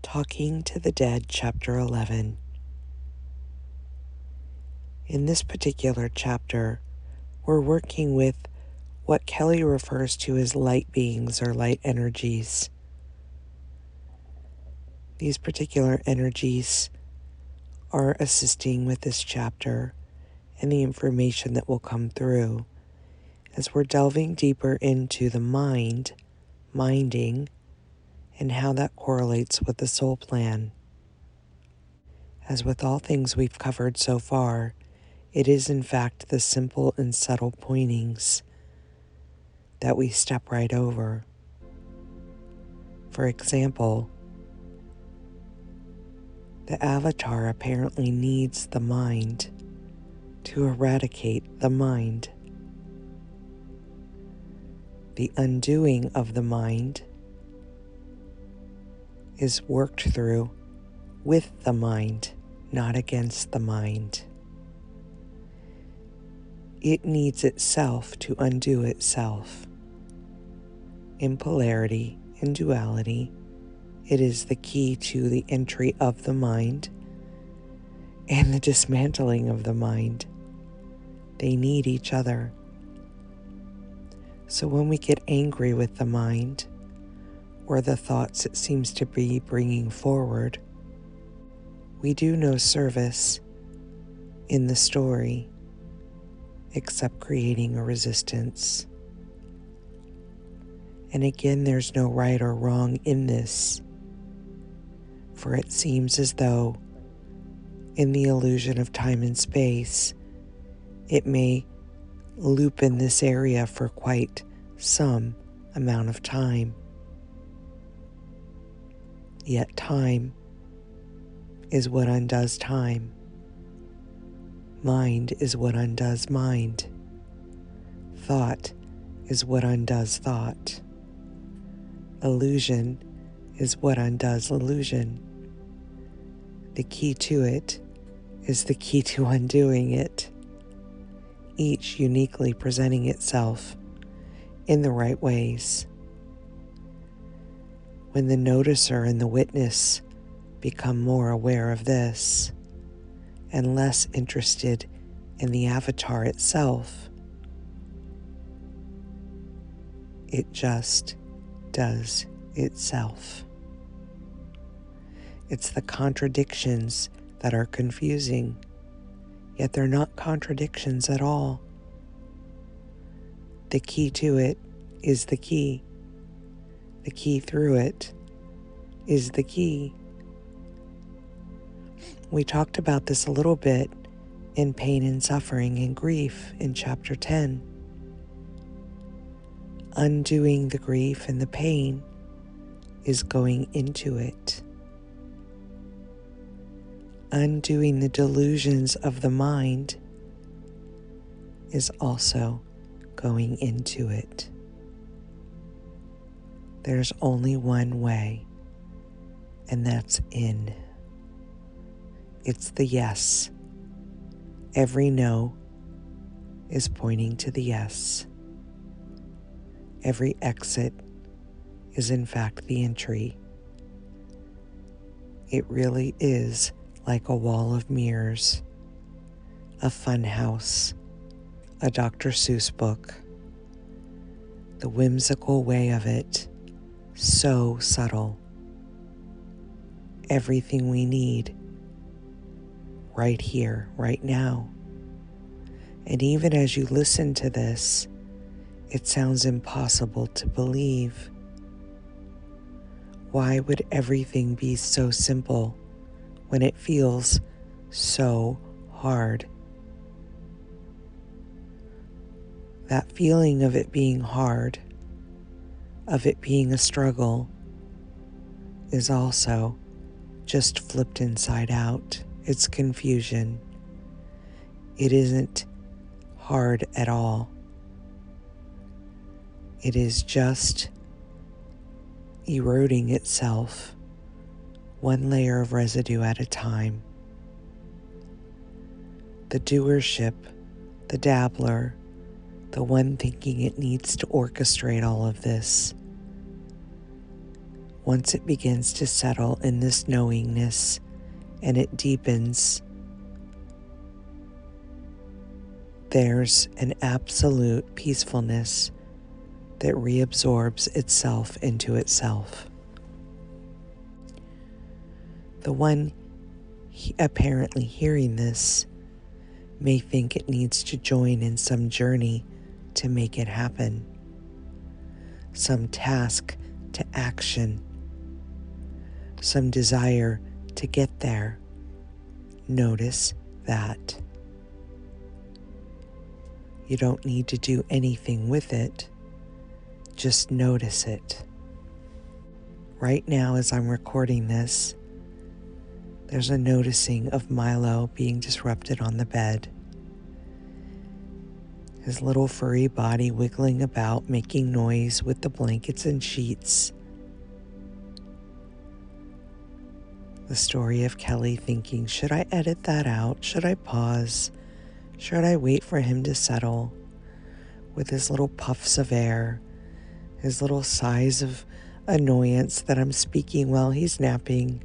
Talking to the Dead, Chapter 11. In this particular chapter, we're working with what Kelly refers to as light beings or light energies. These particular energies are assisting with this chapter and the information that will come through as we're delving deeper into the minding, and how that correlates with the soul plan. As with all things we've covered so far, it is in fact the simple and subtle pointings that we step right over. For example, the avatar apparently needs the mind to eradicate the mind. The undoing of the mind is worked through with the mind, not against the mind. It needs itself to undo itself. In polarity, in duality, it is the key to the entry of the mind and the dismantling of the mind. They need each other. So when we get angry with the mind, or the thoughts it seems to be bringing forward, we do no service in the story except creating a resistance. And again, there's no right or wrong in this, for it seems as though in the illusion of time and space, it may loop in this area for quite some amount of time. Yet time is what undoes time. Mind is what undoes mind. Thought is what undoes thought. Illusion is what undoes illusion. The key to it is the key to undoing it, each uniquely presenting itself in the right ways. When the noticer and the witness become more aware of this and less interested in the avatar itself, it just does itself. It's the contradictions that are confusing, yet they're not contradictions at all. The key to it is the key. The key through it is the key. We talked about this a little bit in Pain and Suffering and Grief in Chapter 10. Undoing the grief and the pain is going into it. Undoing the delusions of the mind is also going into it. There's only one way, and that's in. It's the yes. Every no is pointing to the yes. Every exit is in fact the entry. It really is like a wall of mirrors, a fun house, a Dr. Seuss book. The whimsical way of it, so subtle. Everything we need, right here, right now. And even as you listen to this, it sounds impossible to believe. Why would everything be so simple when it feels so hard? That feeling of it being hard, of it being a struggle, is also just flipped inside out. It's confusion. It isn't hard at all. It is just eroding itself, one layer of residue at a time. The doership, the dabbler, the one thinking it needs to orchestrate all of this, Once it begins to settle in this knowingness and it deepens, there's an absolute peacefulness that reabsorbs itself into itself. The one apparently hearing this may think it needs to join in some journey to make it happen, some task to action, some desire to get there. Notice that. You don't need to do anything with it. Just notice it. Right now, as I'm recording this, there's a noticing of Milo being disrupted on the bed. His little furry body wiggling about, making noise with the blankets and sheets. The story of Kelly thinking, should I edit that out? Should I pause? Should I wait for him to settle? With his little puffs of air, his little sighs of annoyance that I'm speaking while he's napping.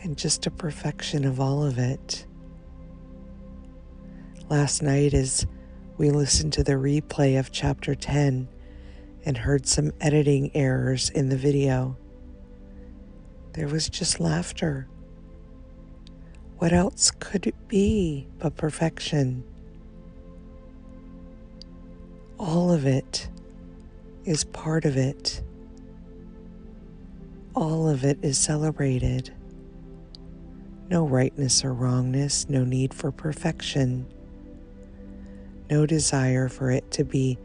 And just a perfection of all of it. Last night, as we listened to the replay of chapter 10 and heard some editing errors in the video, there was just laughter. What else could it be but perfection? All of it is part of it. All of it is celebrated. No rightness or wrongness, no need for perfection, no desire for it to be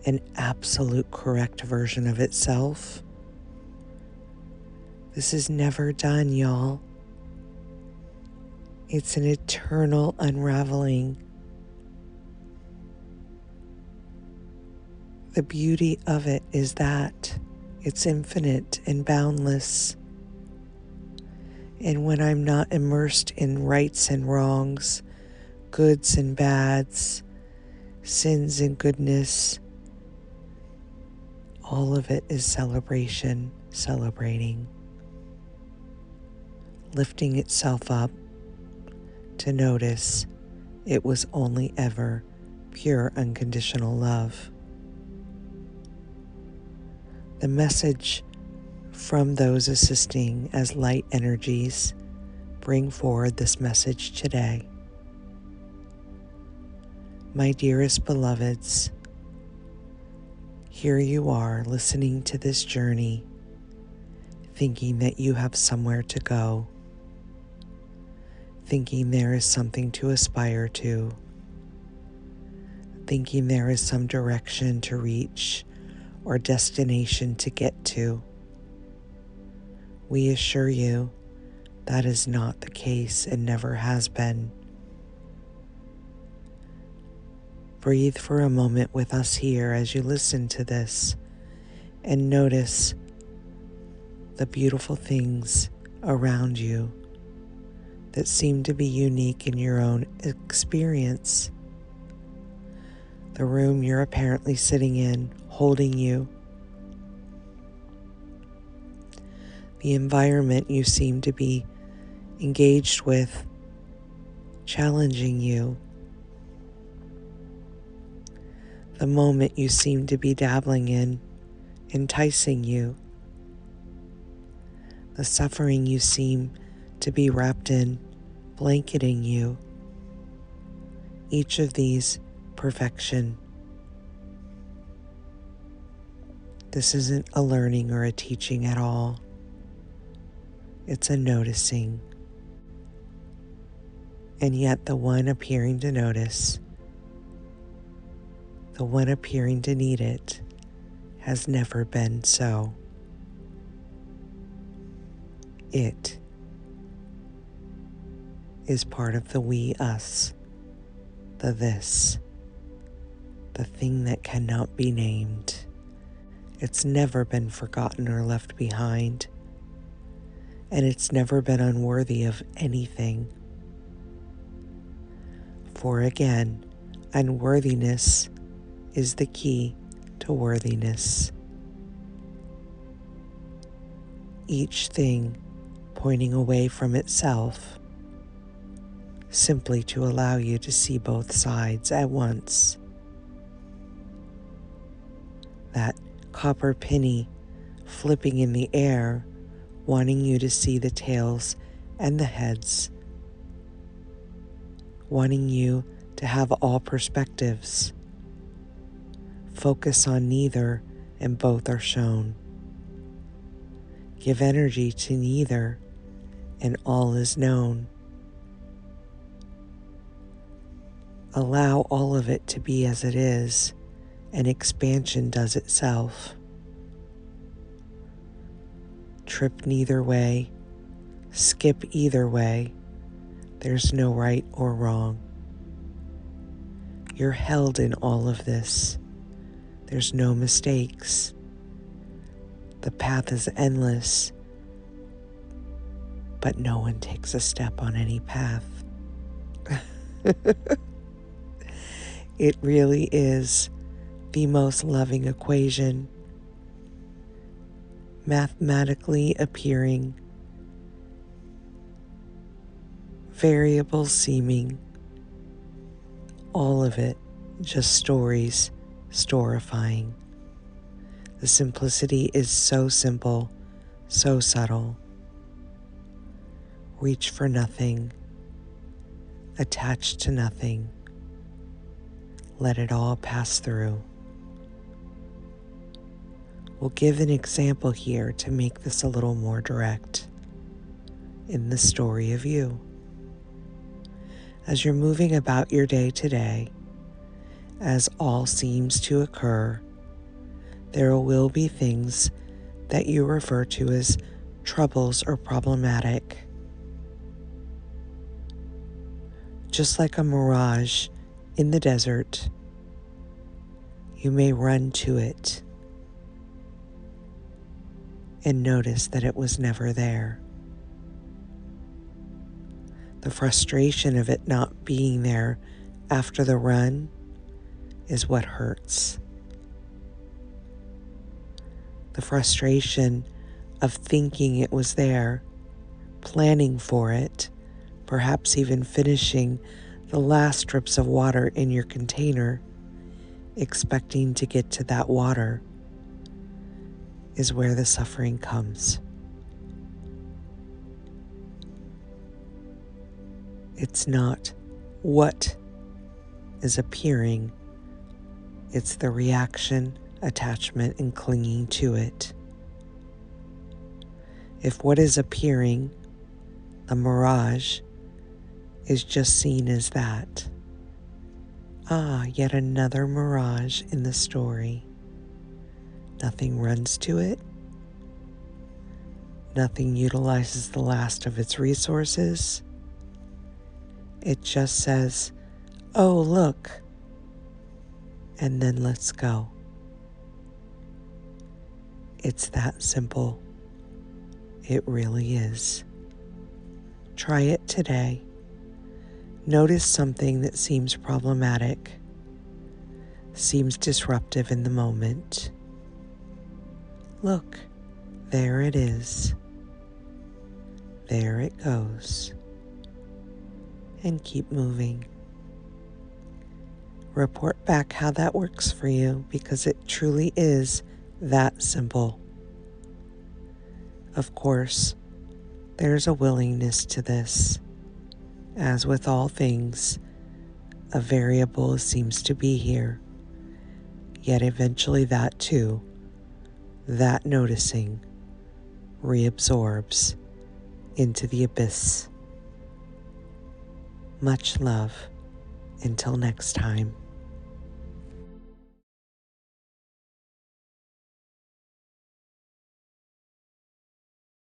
an absolute correct version of itself. This is never done, y'all. It's an eternal unraveling. The beauty of it is that it's infinite and boundless. And when I'm not immersed in rights and wrongs, goods and bads, sins and goodness, all of it is celebration, celebrating, lifting itself up to notice it was only ever pure unconditional love. The message from those assisting as light energies bring forward this message today. My dearest beloveds, here you are listening to this journey, thinking that you have somewhere to go, thinking there is something to aspire to, thinking there is some direction to reach or destination to get to. We assure you that is not the case and never has been. Breathe for a moment with us here as you listen to this and notice the beautiful things around you that seem to be unique in your own experience. The room you're apparently sitting in, holding you. The environment you seem to be engaged with, challenging you. The moment you seem to be dabbling in, enticing you. The suffering you seem to be wrapped in, blanketing you. Each of these, perfection. This isn't a learning or a teaching at all. It's a noticing. And yet the one appearing to notice, the one appearing to need it, has never been so. It is part of the we, us, the this, the thing that cannot be named. It's never been forgotten or left behind, and it's never been unworthy of anything. For again, unworthiness is the key to worthiness. each thing pointing away from itself, simply to allow you to see both sides at once. That copper penny flipping in the air, wanting you to see the tails and the heads, wanting you to have all perspectives. Focus on neither, and both are shown. Give energy to neither, and all is known. Allow all of it to be as it is, and expansion does itself. Trip neither way, skip either way. There's no right or wrong. You're held in all of this. There's no mistakes. The path is endless, but no one takes a step on any path. It really is the most loving equation, mathematically appearing, variables seeming, all of it just stories storifying. The simplicity is so simple, so subtle. Reach for nothing, attach to nothing. Let it all pass through. We'll give an example here to make this a little more direct in the story of you. As you're moving about your day to day, as all seems to occur, there will be things that you refer to as troubles or problematic. Just like a mirage in the desert, you may run to it and notice that it was never there. The frustration of it not being there after the run is what hurts. The frustration of thinking it was there, planning for it, perhaps even finishing the last drips of water in your container, expecting to get to that water, is where the suffering comes. It's not what is appearing, it's the reaction, attachment, and clinging to it. If what is appearing, the mirage, is just seen as that, yet another mirage in the story. Nothing runs to it. Nothing utilizes the last of its resources. It just says, oh, look, and then let's go. It's that simple. It really is. Try it today. Notice something that seems problematic, seems disruptive in the moment. Look, there it is. There it goes. And keep moving. Report back how that works for you, because it truly is that simple. Of course, there's a willingness to this. As with all things, a variable seems to be here. Yet eventually that too, that noticing, reabsorbs into the abyss. Much love. Until next time.